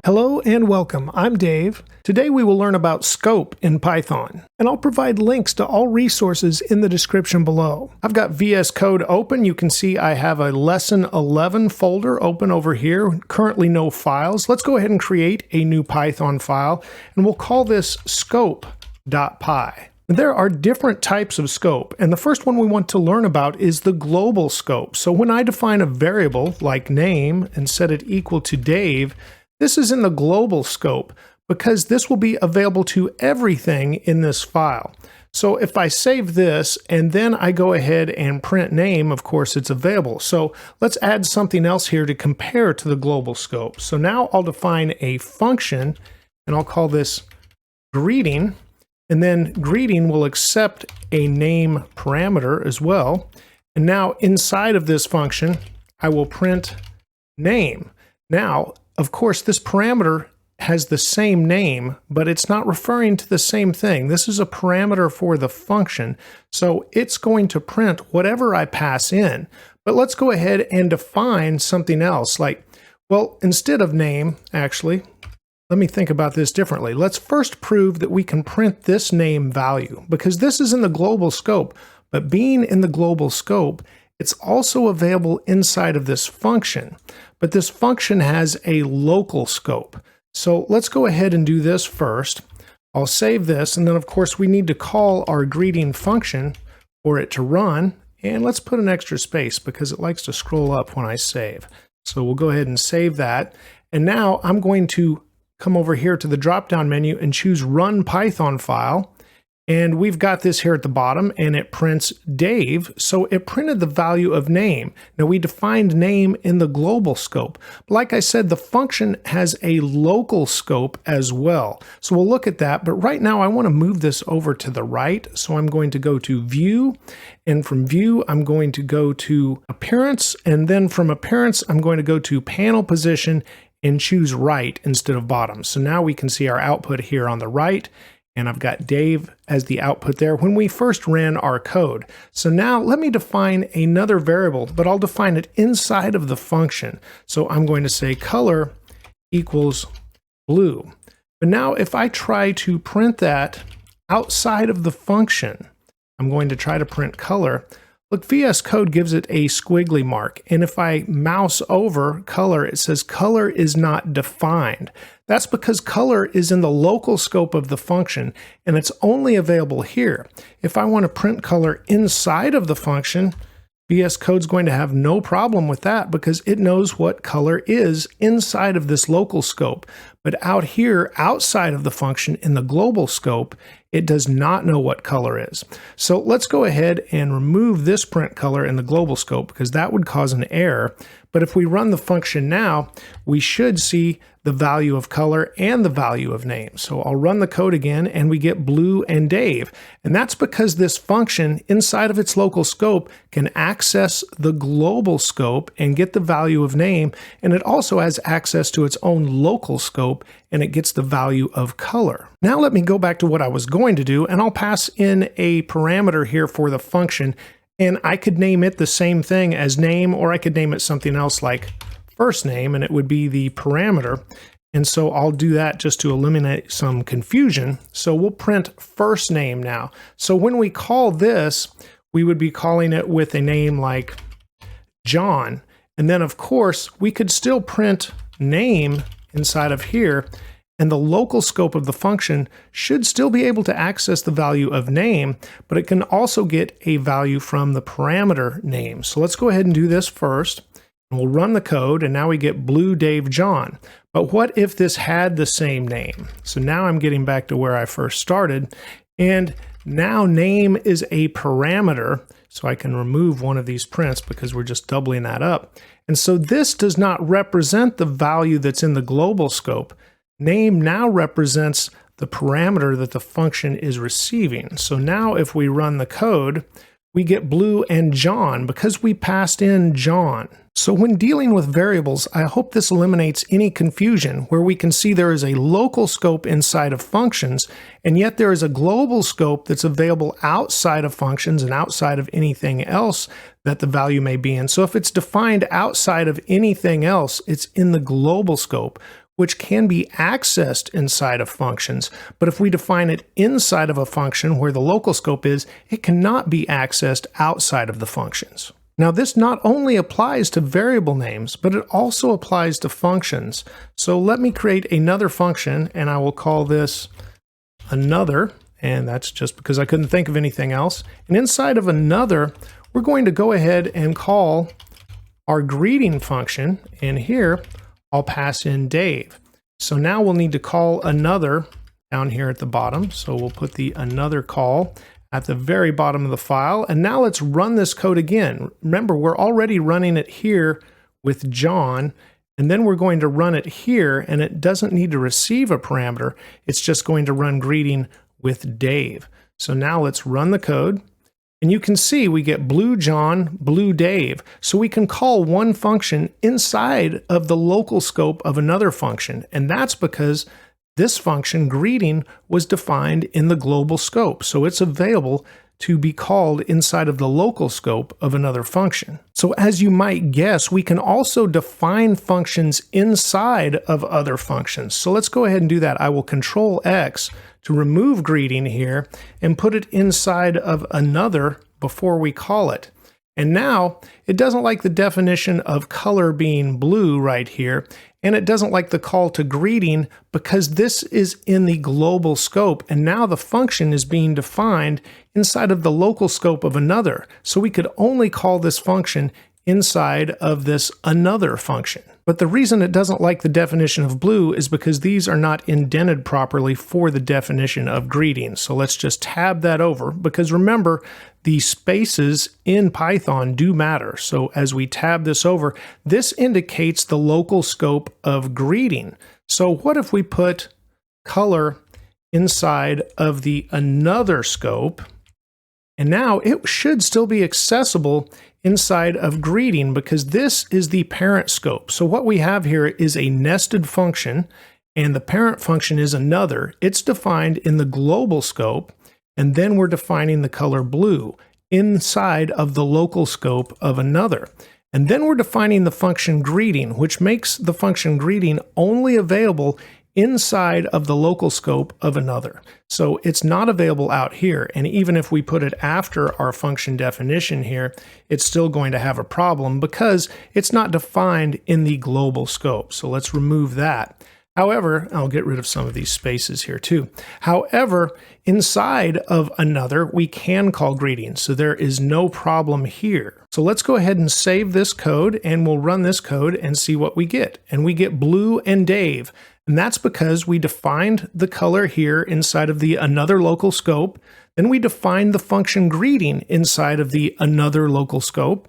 Hello and welcome. I'm Dave. Today we will learn about scope in Python, and I'll provide links to all resources in the description below. I've got VS Code open. You can see I have a Lesson 11 folder open over here. Currently no files. Let's go ahead and create a new Python file, and we'll call this scope.py. There are different types of scope, and the first one we want to learn about is the global scope. So when I define a variable like name and set it equal to Dave, this is in the global scope because this will be available to everything in this file. So if I save this and then I go ahead and print name, of course it's available. So let's add something else here to compare to the global scope. So now I'll define a function and I'll call this greeting, and then greeting will accept a name parameter as well. And now inside of this function, I will print name. Now, of course, this parameter has the same name, but it's not referring to the same thing. This is a parameter for the function, so it's going to print whatever I pass in. But let's go ahead and define something else. Like, well, instead of name, actually, let me think about this differently. Let's first prove that we can print this name value, because this is in the global scope. But being in the global scope, it's also available inside of this function. But this function has a local scope. So let's go ahead and do this first. I'll save this, and then of course we need to call our greeting function for it to run. And let's put an extra space because it likes to scroll up when I save. So we'll go ahead and save that. And now I'm going to come over here to the drop-down menu and choose Run Python File. And we've got this here at the bottom, and it prints Dave, so it printed the value of name. Now we defined name in the global scope. Like I said, the function has a local scope as well. So we'll look at that, but right now I want to move this over to the right. So I'm going to go to View, and from View I'm going to go to Appearance, and then from Appearance I'm going to go to Panel Position and choose Right instead of Bottom. So now we can see our output here on the right. And I've got Dave as the output there when we first ran our code. So now let me define another variable, but I'll define it inside of the function. So I'm going to say color equals blue. But now if I try to print that outside of the function, I'm going to try to print color. Look, VS Code gives it a squiggly mark, and if I mouse over color, it says color is not defined. That's because color is in the local scope of the function, and it's only available here. If I want to print color inside of the function, VS Code's going to have no problem with that because it knows what color is inside of this local scope. But out here, outside of the function in the global scope, it does not know what color is. So let's go ahead and remove this print color in the global scope because that would cause an error. But if we run the function now, we should see the value of color and the value of name. So I'll run the code again and we get Blue and Dave. And that's because this function inside of its local scope can access the global scope and get the value of name. And it also has access to its own local scope and it gets the value of color. Now let me go back to what I was going to do, and I'll pass in a parameter here for the function, and I could name it the same thing as name, or I could name it something else like first name, and it would be the parameter. And so I'll do that just to eliminate some confusion. So we'll print first name now. So when we call this, we would be calling it with a name like John. And then of course, we could still print name inside of here, and the local scope of the function should still be able to access the value of name, but it can also get a value from the parameter name. So let's go ahead and do this first. We'll run the code, and now we get Blue, Dave, John. But what if this had the same name? So now I'm getting back to where I first started, and now name is a parameter, so I can remove one of these prints because we're just doubling that up. And so this does not represent the value that's in the global scope. Name now represents the parameter that the function is receiving. So now if we run the code, we get Blue and John because we passed in John. So when dealing with variables, I hope this eliminates any confusion where we can see there is a local scope inside of functions, and yet there is a global scope that's available outside of functions and outside of anything else that the value may be in. So if it's defined outside of anything else, it's in the global scope, which can be accessed inside of functions, but if we define it inside of a function where the local scope is, it cannot be accessed outside of the functions. Now, this not only applies to variable names, but it also applies to functions. So let me create another function, and I will call this another, and that's just because I couldn't think of anything else. And inside of another, we're going to go ahead and call our greeting function, and here I'll pass in Dave. So now we'll need to call another down here at the bottom. So we'll put the another call at the very bottom of the file. And now let's run this code again. Remember, we're already running it here with John, and then we're going to run it here, and it doesn't need to receive a parameter. It's just going to run greeting with Dave. So now let's run the code. And you can see we get blue John, blue Dave. So we can call one function inside of the local scope of another function. And that's because this function, greeting, was defined in the global scope. So it's available to be called inside of the local scope of another function. So as you might guess, we can also define functions inside of other functions. So let's go ahead and do that. I will Control X to remove greeting here and put it inside of another before we call it. And now it doesn't like the definition of color being blue right here, and it doesn't like the call to greeting because this is in the global scope, and now the function is being defined inside of the local scope of another. So we could only call this function inside of this another function. But the reason it doesn't like the definition of blue is because these are not indented properly for the definition of greeting. So let's just tab that over, because remember, the spaces in Python do matter. So as we tab this over, this indicates the local scope of greeting. So what if we put color inside of the another scope, and now it should still be accessible inside of greeting because this is the parent scope. So what we have here is a nested function, and the parent function is another. It's defined in the global scope, and then we're defining the color blue inside of the local scope of another. And then we're defining the function greeting, which makes the function greeting only available inside of the local scope of another. So it's not available out here. And even if we put it after our function definition here, it's still going to have a problem because it's not defined in the global scope. So let's remove that. However, I'll get rid of some of these spaces here too. However, inside of another, we can call greeting. So there is no problem here. So let's go ahead and save this code, and we'll run this code and see what we get. And we get blue and Dave. And that's because we defined the color here inside of the another local scope. Then we defined the function greeting inside of the another local scope.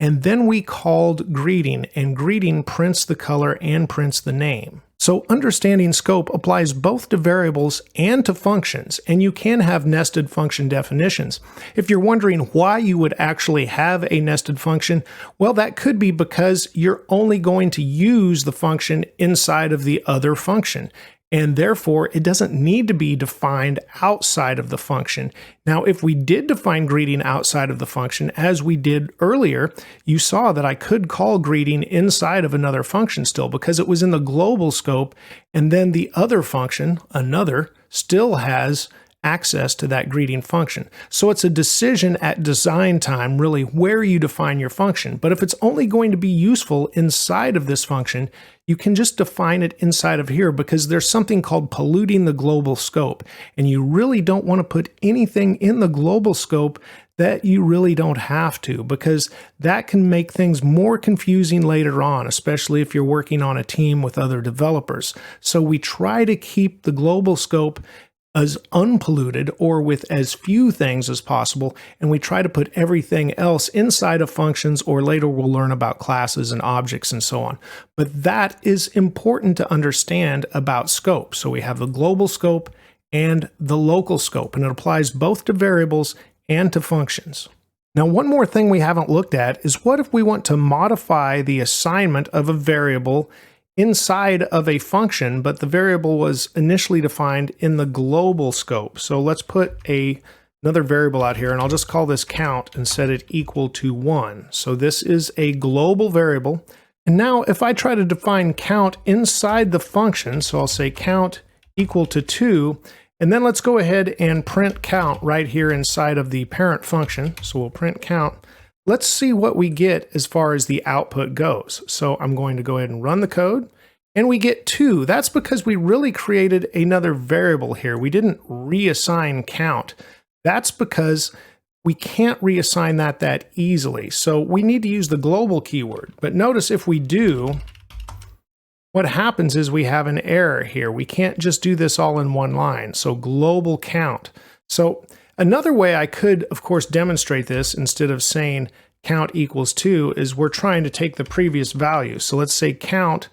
And then we called greeting, and greeting prints the color and prints the name. So understanding scope applies both to variables and to functions, and you can have nested function definitions. If you're wondering why you would actually have a nested function, well, that could be because you're only going to use the function inside of the other function, and therefore it doesn't need to be defined outside of the function. Now, if we did define greeting outside of the function, as we did earlier, you saw that I could call greeting inside of another function still because it was in the global scope, and then the other function, another, still has access to that greeting function. So it's a decision at design time, really, where you define your function. But if it's only going to be useful inside of this function, you can just define it inside of here because there's something called polluting the global scope. And you really don't want to put anything in the global scope that you really don't have to, because that can make things more confusing later on, especially if you're working on a team with other developers. So we try to keep the global scope as unpolluted or with as few things as possible, and we try to put everything else inside of functions, or later we'll learn about classes and objects and so on. But that is important to understand about scope. So we have the global scope and the local scope, and it applies both to variables and to functions. Now, one more thing we haven't looked at is what if we want to modify the assignment of a variable inside of a function, but the variable was initially defined in the global scope. So let's put another variable out here, and I'll just call this count and set it equal to 1. So this is a global variable And now if I try to define count inside the function, so I'll say count equal to 2, and then let's go ahead and print count right here inside of the parent function. So we'll print count. Let's see what we get as far as the output goes. So I'm going to go ahead and run the code, and we get 2. That's because we really created another variable here. We didn't reassign count. That's because we can't reassign that easily. So we need to use the global keyword. But notice if we do, what happens is we have an error here. We can't just do this all in one line. So global count. So another way I could, of course, demonstrate this instead of saying count equals 2 is we're trying to take the previous value. So let's say count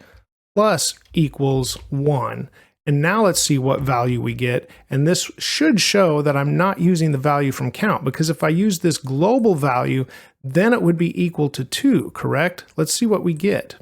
plus equals 1. And now let's see what value we get. And this should show that I'm not using the value from count, because if I use this global value, then it would be equal to 2, correct? Let's see what we get.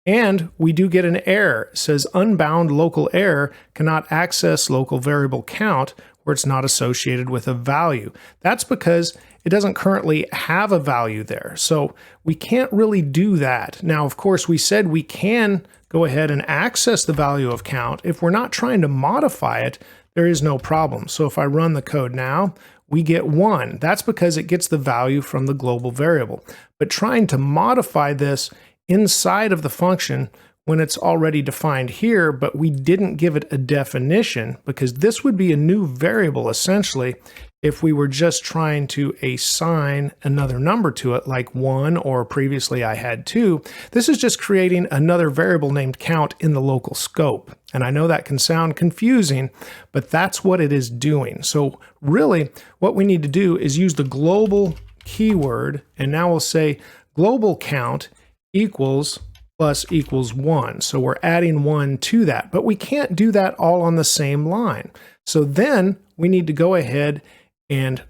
And we do get an error. It says unbound local error cannot access local variable count where it's not associated with a value. That's because it doesn't currently have a value there. So we can't really do that. Now, of course, we said we can go ahead and access the value of count. If we're not trying to modify it, there is no problem. So if I run the code now, we get 1. That's because it gets the value from the global variable. But trying to modify this inside of the function when it's already defined here, but we didn't give it a definition, because this would be a new variable essentially if we were just trying to assign another number to it, like 1, or previously I had 2. This is just creating another variable named count in the local scope. And I know that can sound confusing, but that's what it is doing. So really what we need to do is use the global keyword, and now we'll say global count equals plus equals 1. So we're adding 1 to that, but we can't do that all on the same line. So then we need to go ahead and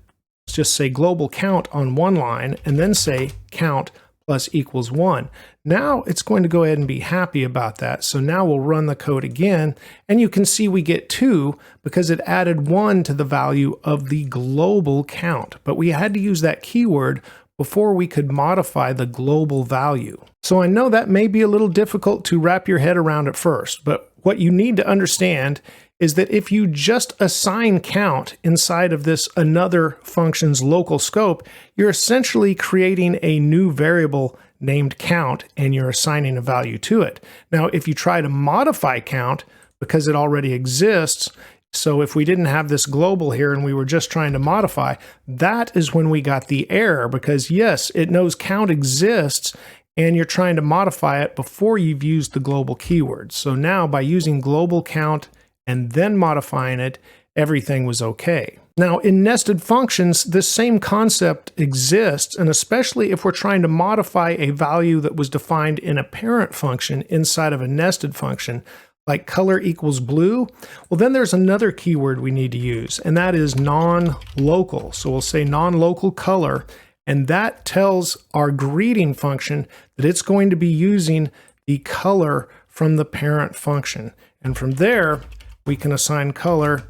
just say global count on one line, and then say count plus equals 1. Now it's going to go ahead and be happy about that. So now we'll run the code again, and you can see we get 2 because it added 1 to the value of the global count. But we had to use that keyword before we could modify the global value. So I know that may be a little difficult to wrap your head around at first, but what you need to understand is that if you just assign count inside of this another function's local scope, you're essentially creating a new variable named count, and you're assigning a value to it. Now, if you try to modify count, because it already exists, so if we didn't have this global here and we were just trying to modify, that is when we got the error, because yes, it knows count exists, and you're trying to modify it before you've used the global keyword. So now by using global count and then modifying it, everything was okay. Now in nested functions, this same concept exists, and especially if we're trying to modify a value that was defined in a parent function inside of a nested function, like color equals blue, well then there's another keyword we need to use, and that is nonlocal. So we'll say nonlocal color, and that tells our greeting function that it's going to be using the color from the parent function. And from there, we can assign color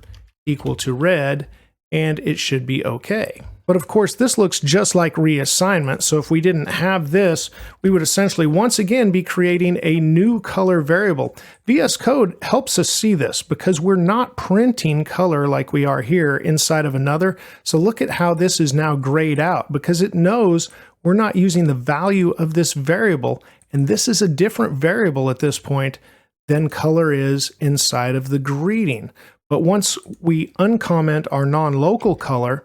equal to red, and it should be okay. But of course, this looks just like reassignment, so if we didn't have this, we would essentially once again be creating a new color variable. VS Code helps us see this because we're not printing color like we are here inside of another. So look at how this is now grayed out, because it knows we're not using the value of this variable, and this is a different variable at this point than color is inside of the greeting. But once we uncomment our non-local color,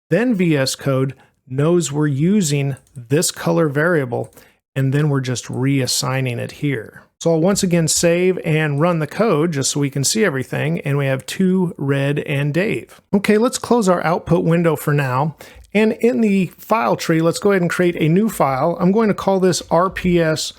then VS Code knows we're using this color variable, and then we're just reassigning it here. So I'll once again save and run the code just so we can see everything, and we have 2, Red, and Dave. Okay, let's close our output window for now. And in the file tree, let's go ahead and create a new file. I'm going to call this rps4.py.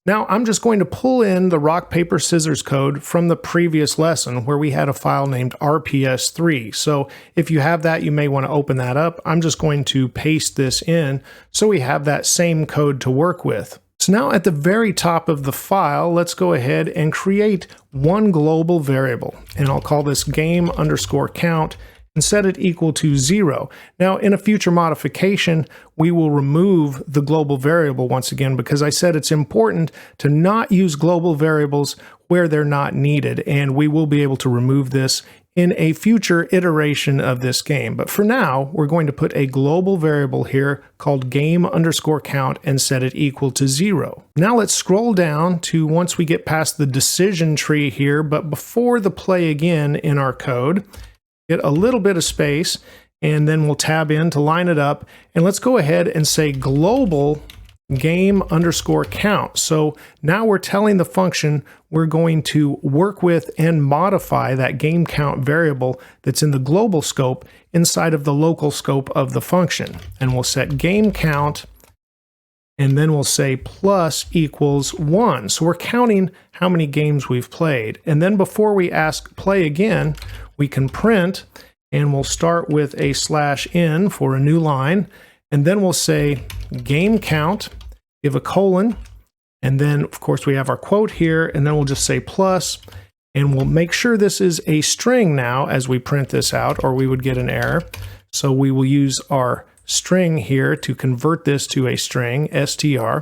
Now I'm just going to pull in the rock, paper, scissors code from the previous lesson where we had a file named rps3. So if you have that, you may want to open that up. I'm just going to paste this in so we have that same code to work with. So now at the very top of the file, let's go ahead and create one global variable, and I'll call this game_count, and set it equal to 0. Now, in a future modification, we will remove the global variable once again because I said it's important to not use global variables where they're not needed, and we will be able to remove this in a future iteration of this game. But for now, we're going to put a global variable here called game_count and set it equal to 0. Now let's scroll down to once we get past the decision tree here, but before the play again in our code, get a little bit of space, and then we'll tab in to line it up. And let's go ahead and say global game_count. So now we're telling the function we're going to work with and modify that game count variable that's in the global scope inside of the local scope of the function. And we'll set game count, and then we'll say plus equals 1. So we're counting how many games we've played. And then before we ask play again, we can print, and we'll start with a /n for a new line. And then we'll say game count, give a colon, and then of course we have our quote here, and then we'll just say plus, and we'll make sure this is a string now as we print this out, or we would get an error. So we will use our string here to convert this to a string, str,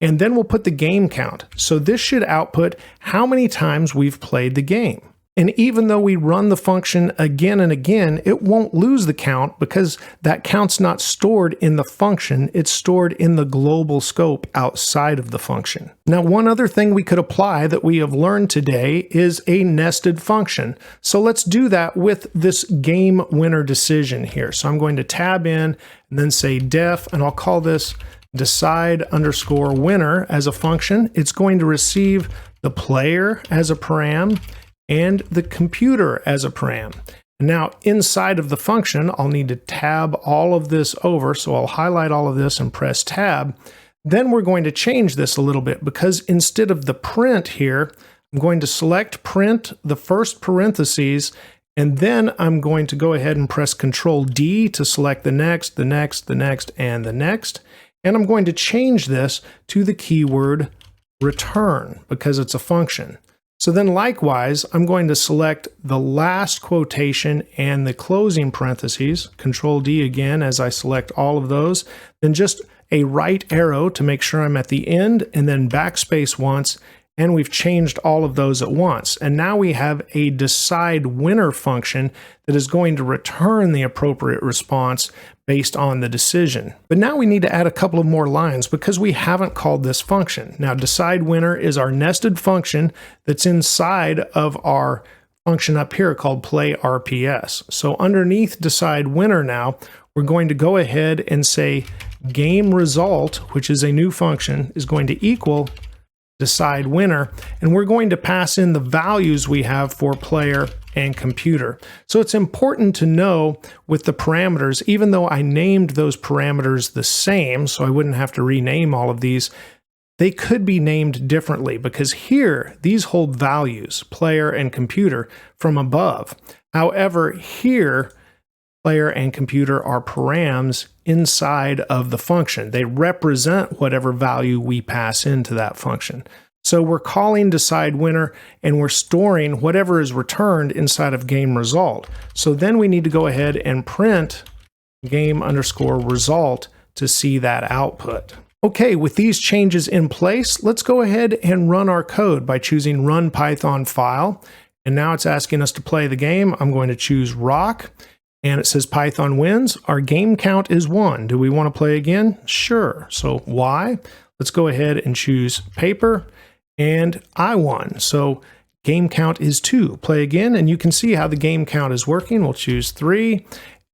and then we'll put the game count. So this should output how many times we've played the game. And even though we run the function again and again, it won't lose the count because that count's not stored in the function, it's stored in the global scope outside of the function. Now, one other thing we could apply that we have learned today is a nested function. So let's do that with this game winner decision here. So I'm going to tab in and then say def, and I'll call this decide_winner as a function. It's going to receive the player as a param and the computer as a param. Now inside of the function, I'll need to tab all of this over. So I'll highlight all of this and press tab. Then we're going to change this a little bit because instead of the print here, I'm going to select print the first parentheses, and then I'm going to go ahead and press Control D to select the next, the next, the next, and the next. And I'm going to change this to the keyword return because it's a function. So then likewise, I'm going to select the last quotation and the closing parentheses, Control D again as I select all of those, then just a right arrow to make sure I'm at the end, and then backspace once, and we've changed all of those at once. And now we have a decide winner function that is going to return the appropriate response based on the decision. But now we need to add a couple of more lines because we haven't called this function. Now, decide winner is our nested function that's inside of our function up here called play RPS. So underneath decide winner now, we're going to go ahead and say game result, which is a new function, is going to equal decide winner, and we're going to pass in the values we have for player and computer. So it's important to know with the parameters, even though I named those parameters the same, so I wouldn't have to rename all of these, they could be named differently because here, these hold values, player and computer, from above. However, here, player and computer are params inside of the function. They represent whatever value we pass into that function. So we're calling decide winner and we're storing whatever is returned inside of game result. So then we need to go ahead and print game_result to see that output. Okay, with these changes in place, let's go ahead and run our code by choosing run Python file. And now it's asking us to play the game. I'm going to choose rock. And it says Python wins. Our game count is 1. Do we want to play again? Sure. So Y. Let's go ahead and choose paper. And I won. So game count is 2. Play again. And you can see how the game count is working. We'll choose 3.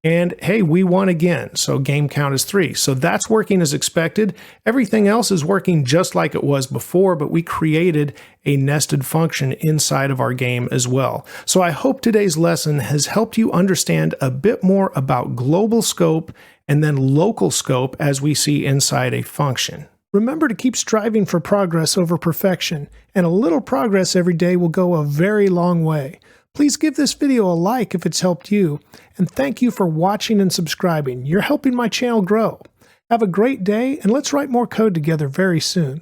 And hey, we won again. So game count is 3. So that's working as expected. Everything else is working just like it was before, but we created a nested function inside of our game as well. So I hope today's lesson has helped you understand a bit more about global scope and then local scope as we see inside a function. Remember to keep striving for progress over perfection, and a little progress every day will go a very long way. Please give this video a like if it's helped you, and thank you for watching and subscribing. You're helping my channel grow. Have a great day, and let's write more code together very soon.